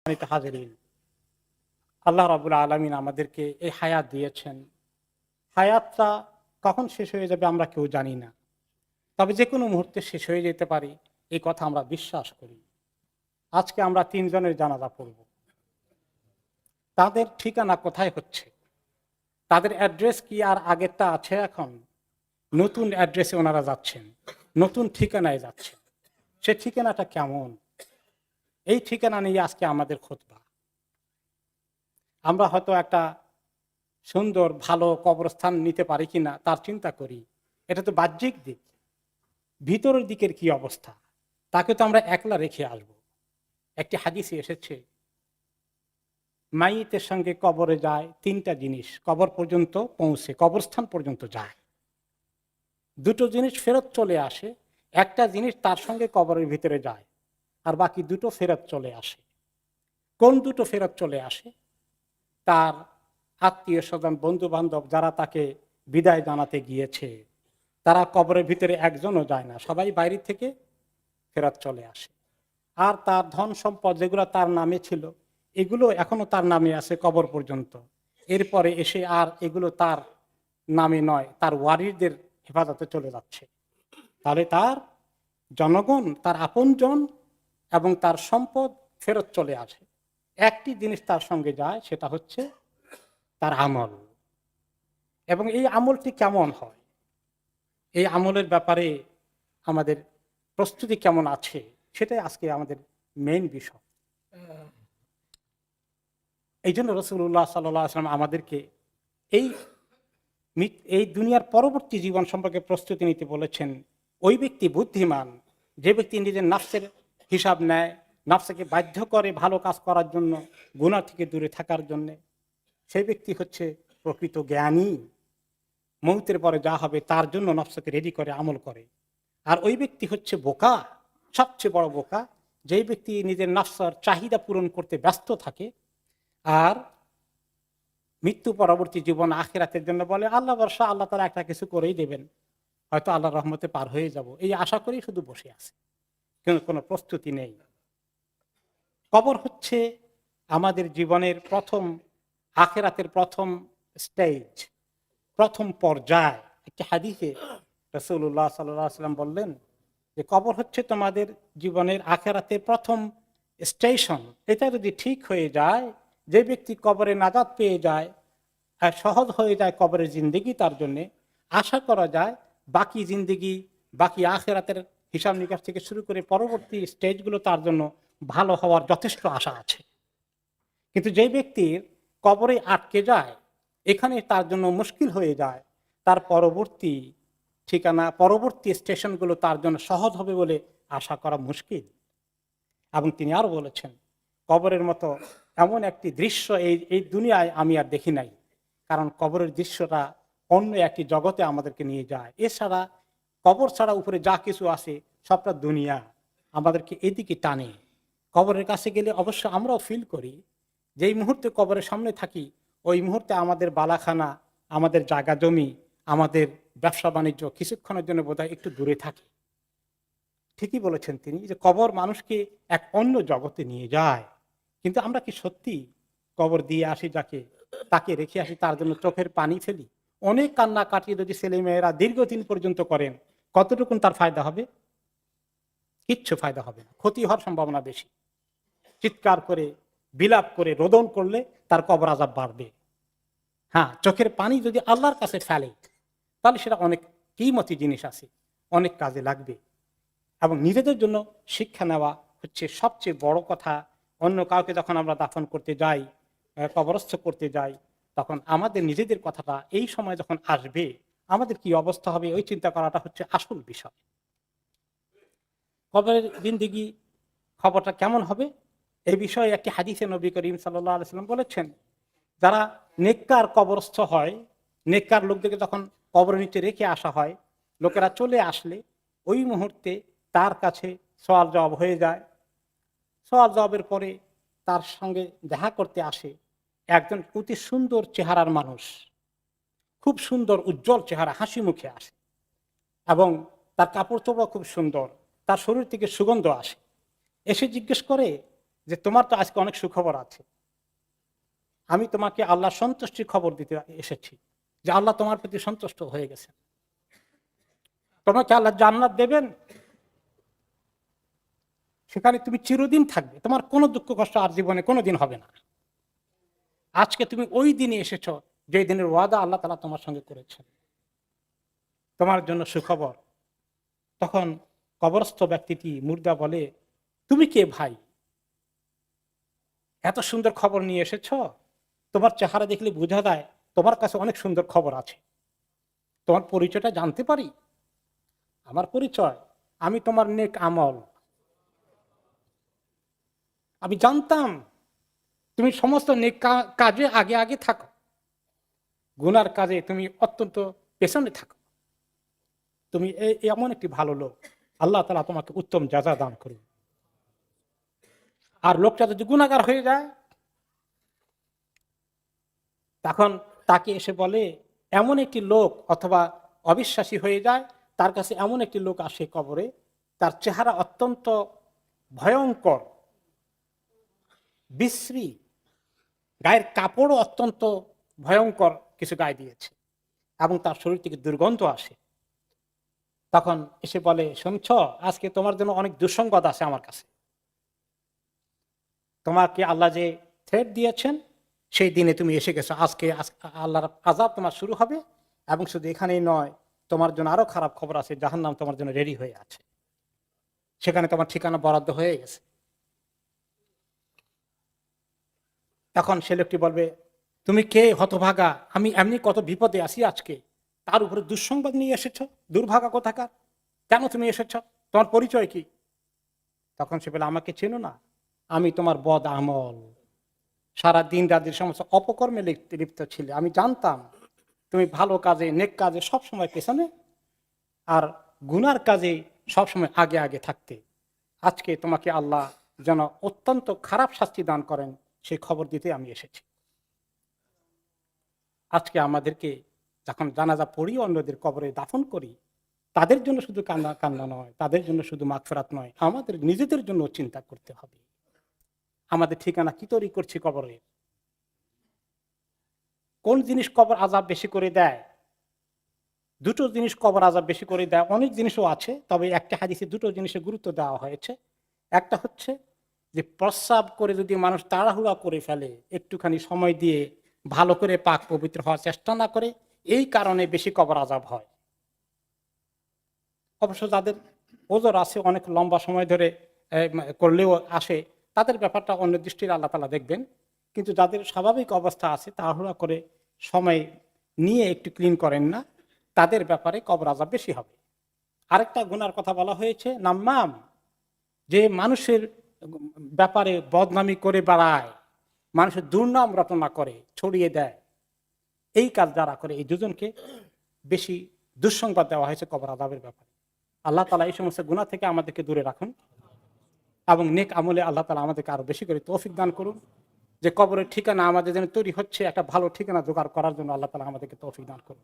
হাজিরিন, আল্লাহ রাব্বুল আলামিন আমাদেরকে এই হায়াত দিয়েছেন। হায়াতটা কখন শেষ হয়ে যাবে আমরা কেউ জানি না, তবে যে কোনো মুহূর্তে শেষ হয়ে যেতে পারি এই কথা আমরা বিশ্বাস করি। আজকে আমরা তিনজনের জানাজা পড়ব। তাদের ঠিকানা কোথায় হচ্ছে, তাদের অ্যাড্রেস কি আর আগেরটা আছে? এখন নতুন অ্যাড্রেসে ওনারা যাচ্ছেন, নতুন ঠিকানায় যাচ্ছেন। সে ঠিকানাটা কেমন, এই ঠিকানা নিয়ে আজকে আমাদের খুতবা। আমরা হয়তো একটা সুন্দর ভালো কবরস্থান নিতে পারি কিনা তার চিন্তা করি, এটা তো বাহ্যিক দিক। ভিতরের দিকের কি অবস্থা, তাকে তো আমরা একলা রেখে আসব। একটি হাদিসে এসেছে, মাইতের সঙ্গে কবরে যায় তিনটা জিনিস, কবর পর্যন্ত পৌঁছে কবরস্থান পর্যন্ত যায়। দুটো জিনিস ফেরত চলে আসে, একটা জিনিস তার সঙ্গে কবরের ভিতরে যায়, আর বাকি দুটো ফেরত চলে আসে। কোন দুটো ফেরত চলে আসে? তার আত্মীয় স্বজন বন্ধু বান্ধব যারা তাকে বিদায় জানাতে গিয়েছে, তারা কবরের ভিতরে একজনও যায় না, সবাই বাইরে থেকে ফেরত চলে আসে। আর তার ধন সম্পদ যেগুলো তার নামে ছিল এগুলো এখনো তার নামে আছে কবর পর্যন্ত। এরপরে এসে আর এগুলো তার নামে নয়, তার ওয়ারিসদের হেফাজতে চলে যাচ্ছে। তাহলে তার জনগণ, তার আপনজন এবং তার সম্পদ ফেরত চলে আসে। একটি জিনিস তার সঙ্গে যায়, সেটা হচ্ছে তার আমল। এবং এই আমলটি কেমন হয়, এই আমলের ব্যাপারে আমাদের প্রস্তুতি কেমন আছে, সেটাই আজকে আমাদের মেইন বিষয়। এই জন্য রাসূলুল্লাহ সাল্লাল্লাহু আলাইহি ওয়াসাল্লাম আমাদেরকে এই এই দুনিয়ার পরবর্তী জীবন সম্পর্কে প্রস্তুতি নিতে বলেছেন। ওই ব্যক্তি বুদ্ধিমান যে ব্যক্তি নিজের নফসের হিসাব নেয়, নফসকে বাধ্য করে ভালো কাজ করার জন্য, গুনাহ থেকে দূরে থাকার জন্য। সেই ব্যক্তি হচ্ছে প্রকৃত জ্ঞানী। মৌতের পরে যা হবে তার জন্য নফসকে রেডি করে আমল করে। আর ওই ব্যক্তি হচ্ছে বোকা, সবচেয়ে বড় বোকা, যেই ব্যক্তি নিজের নফসের চাহিদা পূরণ করতে ব্যস্ত থাকে আর মৃত্যু পরবর্তী জীবন আখিরাতের জন্য বলে আল্লাহ ভরসা, আল্লাহ তারা একটা কিছু করেই দেবেন, হয়তো আল্লাহর রহমতে পার হয়ে যাব, এই আশা করেই শুধু বসে আছে, কিন্তু কোনো প্রস্তুতি নেই। কবর হচ্ছে আমাদের জীবনের প্রথম, আখিরাতের প্রথম স্টেজ, প্রথম পর্যায়। একটি হাদিসে রাসূলুল্লাহ সাল্লাল্লাহু আলাইহি ওয়াসাল্লাম বললেন যে কবর হচ্ছে তোমাদের জীবনের আখিরাতের প্রথম স্টেশন। এটা যদি ঠিক হয়ে যায়, যে ব্যক্তি কবরে নাজাত পেয়ে যায়, আর সহজ হয়ে যায় কবরের জিন্দেগি তার জন্য, আশা করা যায় বাকি জিন্দেগি, বাকি আখিরাতের হিসাব নিকাশ থেকে শুরু করে পরবর্তী স্টেজগুলো তার জন্য ভালো হওয়ার যথেষ্ট আশা আছে। কিন্তু যে ব্যক্তির কবরে আটকে যায়, এখানে তার জন্য মুশকিল হয়ে যায়, তার পরবর্তী ঠিকানা, পরবর্তী স্টেশনগুলো তার জন্য সহজ হবে বলে আশা করা মুশকিল। এবং তিনি আরো বলেছেন, কবরের মতো এমন একটি দৃশ্য এই দুনিয়ায় আমি আর দেখি নাই। কারণ কবরের দৃশ্যটা অন্য একটি জগতে আমাদেরকে নিয়ে যায়। এছাড়া কবর ছাড়া উপরে যা কিছু আছে সবটা দুনিয়া আমাদেরকে এদিকে টানে। কবরের কাছে গেলে অবশ্য আমরাও ফিল করি, যেই মুহূর্তে কবরের সামনে থাকি ওই মুহূর্তে আমাদের বালাখানা, আমাদের জায়গা জমি, আমাদের ব্যবসা বাণিজ্য কিছুক্ষণের জন্য বোধহয় একটু দূরে থাকে। ঠিকই বলেছেন তিনি যে কবর মানুষকে এক অন্য জগতে নিয়ে যায়। কিন্তু আমরা কি সত্যি কবর দিয়ে আসি যাকে, তাকে রেখে আসি, তার জন্য চোখের পানি ফেলি? অনেক কান্না কাটিয়ে যদি ছেলেমেয়েরা দীর্ঘদিন পর্যন্ত করেন, কতটুকুন তার ফায়দা হবে? কিচ্ছু ফায়দা হবে না, ক্ষতি হওয়ার সম্ভাবনা বেশি। চিৎকার করে, বিলাপ করে, রোদন করলে তার কবর আযাব বাড়বে। হ্যাঁ, চোখের পানি যদি আল্লাহর কাছে ফেলে তাহলে সেটা অনেক কিমতি জিনিস আছে, অনেক কাজে লাগবে। এবং নিজেদের জন্য শিক্ষা নেওয়া হচ্ছে সবচেয়ে বড় কথা। অন্য কাউকে যখন আমরা দাফন করতে যাই, কবরস্থ করতে যাই, তখন আমাদের নিজেদের কথাটা এই সময় যখন আসবে আমাদের কি অবস্থা হবে ওই চিন্তা করাটা হচ্ছে আসল বিষয়। কবরের জিন্দেগি খবরটা কেমন হবে এই বিষয়ে একটি হাদিসে নবী করিম সাল্লাল্লাহু আলাইহি ওয়াসাল্লাম বলেছেন, যারা নেককার কবরস্থ হয়, নেককার লোকদেরকে যখন কবরের নিচে রেখে আসা হয়, লোকেরা চলে আসলে ওই মুহূর্তে তার কাছে সওয়াল জবাব হয়ে যায়। সওয়াল জবাবের পরে তার সঙ্গে দেখা করতে আসে একজন অতি সুন্দর চেহারার মানুষ, খুব সুন্দর উজ্জ্বল চেহারা, হাসি মুখে আসে এবং তার কাপড় চোপড় খুব সুন্দর, তার শরীর থেকে সুগন্ধ আসে। এসে জিজ্ঞেস করে যে তোমার তো আজকে অনেক সুখবর আছে, আমি তোমাকে আল্লাহ সন্তুষ্টির খবর দিতে এসেছি যে আল্লাহ তোমার প্রতি সন্তুষ্ট হয়ে গেছেন, তোমাকে আল্লাহ জান্নাত দেবেন, সেখানে তুমি চিরদিন থাকবে, তোমার কোনো দুঃখ কষ্ট আর জীবনে কোনোদিন হবে না। আজকে তুমি ওই দিনে এসেছো যে দিনের ওয়াদা আল্লাহ তাআলা তোমার সঙ্গে করেছেন, তোমার জন্য সুখবর। তখন কবরস্থ ব্যক্তিটি মুর্দা বলে, তুমি কে ভাই, এত সুন্দর খবর নিয়ে এসেছো? তোমার চেহারা দেখলে বোঝা যায় তোমার কাছে অনেক সুন্দর খবর আছে, তোমার পরিচয়টা জানতে পারি? আমার পরিচয়, আমি তোমার নেক আমল। আমি জানতাম তুমি সমস্ত নেক কাজে আগে আগে থাকো, গুনার কাজে তুমি অত্যন্ত পেছনে থাকো, তুমি এমন একটি ভালো লোক, আল্লাহ তাআলা তোমাকে উত্তম যাজা দান করুন। আর লোকটা যদি গুনাহগার হয়ে যায়, তখন তাকে এসে বলে, এমন একটি লোক অথবা অবিশ্বাসী হয়ে যায়, তার কাছে এমন একটি লোক আসে কবরে, তার চেহারা অত্যন্ত ভয়ঙ্কর, বিশ্রী, গায়ের কাপড়ও অত্যন্ত ভয়ঙ্কর কিছু গায়ে দিয়েছে এবং তার শরীর থেকে দুর্গন্ধ আসে। তখন এসে বলে, শুনছ, আজকে তোমার জন্য অনেক দুঃসংবাদ আছে আমার কাছে। তোমাকে আল্লাহ যে থ্রেট দিয়েছেন সেই দিনে তুমি এসে গেছো, আজকে আল্লাহর আযাব তোমার শুরু হবে, এবং শুধু এখানেই নয়, তোমার জন্য আরো খারাপ খবর আছে, জাহান্নাম তোমার জন্য রেডি হয়ে আছে, সেখানে তোমার ঠিকানা বরাদ্দ হয়ে গেছে। তখন সে লোকটি বলবে, তুমি কে হতভাগা, আমি এমনি কত বিপদে আছি আজকে, তার উপরে দুঃসংবাদ নিয়ে এসেছ, দুর্ভাগা কোথাকার, কেন তুমি এসেছ, তোমার পরিচয় কি? তখন সে বলে, আমাকে চেনো না, আমি তোমার বদ আমল, সারা দিন রাতের সমস্ত অপকর্মে লিপ্ত ছিলে, আমি জানতাম তুমি ভালো কাজে নেক কাজে সবসময় পেছনে আর গুনার কাজে সবসময় আগে আগে থাকতে। আজকে তোমাকে আল্লাহ যেন অত্যন্ত খারাপ শাস্তি দান করেন সেই খবর দিতে আমি এসেছি। আজকে আমাদেরকে যখন জানাজা পড়ি, অন্যদের কবরে দাফন করি, তাদের জন্য শুধু কান্না কান্না নয়, তাদের জন্য শুধু মাগফিরাত নয়, আমাদের নিজেদের জন্য চিন্তা করতে হবে, আমাদের ঠিকানা কি তৈরি করছি কবরে। কোন জিনিস কবর আযাব বেশি করে দেয়? দুটো জিনিস কবর আযাব বেশি করে দেয়, অনেক জিনিসও আছে, তবে একটা হাদিসে দুটো জিনিসের গুরুত্ব দেওয়া হয়েছে। একটা হচ্ছে যে প্রস্রাব করে যদি মানুষ তাড়াহুড়া করে ফেলে, একটুখানি সময় দিয়ে ভালো করে পাক পবিত্র হওয়ার চেষ্টা না করে, এই কারণে বেশি কবর আযাব হয়। অবশ্য যাদের ওজর আছে, অনেক লম্বা সময় ধরে করলেও আসে, তাদের ব্যাপারটা অন্য দৃষ্টির আল্লাহ তাআলা দেখবেন। কিন্তু যাদের স্বাভাবিক অবস্থা আছে, তাড়াহুড়া করে সময় নিয়ে একটু ক্লিন করেন না, তাদের ব্যাপারে কবর আযাব বেশি হবে। আরেকটা গুনার কথা বলা হয়েছে, নাম্মাম, যে মানুষের ব্যাপারে বদনামি করে বেড়ায়, মানুষের দুর্নাম রটনা করে ছড়িয়ে দেয়, এই কাজ যারা করে, এই দুজনকে বেশি দুঃসংবাদ দেওয়া হয়েছে কবর আযাবের ব্যাপারে। আল্লাহ তাআলা এই সমস্ত গুনাহ থেকে আমাদেরকে দূরে রাখুন এবং নেক আমলে আল্লাহ তাআলা আমাদেরকে আরো বেশি করে তৌফিক দান করুন, যে কবরের ঠিকানা আমাদের জন্য তৈরি হচ্ছে, একটা ভালো ঠিকানা জোগাড় করার জন্য আল্লাহ তাআলা আমাদেরকে তৌফিক দান করুন।